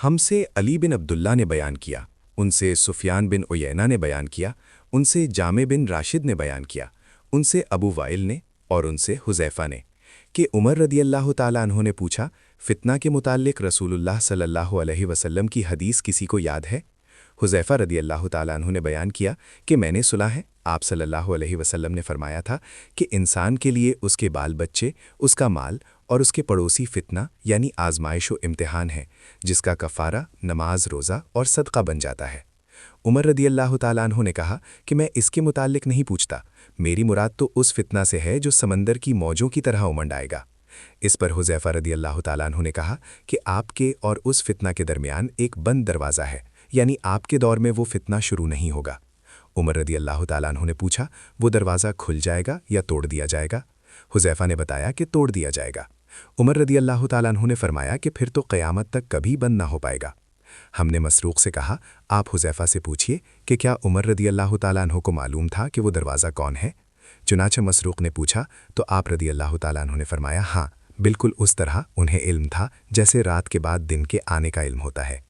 हमसे अली बिन अब्दुल्ला ने बयान किया, उनसे सुफियान बिन उयैना ने बयान किया, उनसे जामे बिन राशिद ने बयान किया, उनसे अबू वाइल ने और उनसे हुज़ैफ़ा ने कि उमर रदियल्लाहु ताला अन्हु ने पूछा, फ़ितना के मुताल्लिक़ रसूलुल्लाह सल्लल्लाहु अलैहि वसल्लम की हदीस किसी को याद है? हुज़ैफ़ा रदियल्लाहु ताला अन्हु ने बयान किया कि मैंने सुना है, आप सल्लल्लाहु अलैहि वसल्लम ने फरमाया था कि इंसान के लिए उसके बाल बच्चे, उसका माल और उसके पड़ोसी फ़ितना यानी आज़माइश व इम्तिहान है, जिसका कफ़ारा नमाज, रोज़ा और सदका बन जाता है। उमर रदियल्लाहु ताला अन्हु ने कहा कि मैं इसके मुताल्लिक़ नहीं पूछता, मेरी मुराद तो उस फ़ितना से है जो समंदर की मौजों की तरह उमंड आएगा। इस पर हुज़ैफ़ा रदियल्लाहु ताला अन्हु ने कहा कि आपके और उस फ़ितना के दरमियान एक बंद दरवाज़ा है, यानी आपके दौर में वो फ़ितना शुरू नहीं होगा। उमर रदियल्लाहु ताला अन्हु ने पूछा, वो दरवाज़ा खुल जाएगा या तोड़ दिया जाएगा? हुज़ैफ़ा ने बताया कि तोड़ दिया जाएगा। उमर रदियल्लाहु ताला अन्हु ने फरमाया कि फिर तो क़यामत तक कभी बंद ना हो पाएगा। हमने मसरूक़ से कहा, आप हुज़ैफ़ा से पूछिए कि क्या उमर रदियल्लाहु ताला अन्हु को मालूम था कि वो दरवाज़ा कौन है? चुनांचे मसरूक़ ने पूछा तो आप रदियल्लाहु ताला अन्हु ने फरमाया, हाँ, बिल्कुल उस तरह उन्हें इल्म था जैसे रात के बाद दिन के आने का इल्म होता है।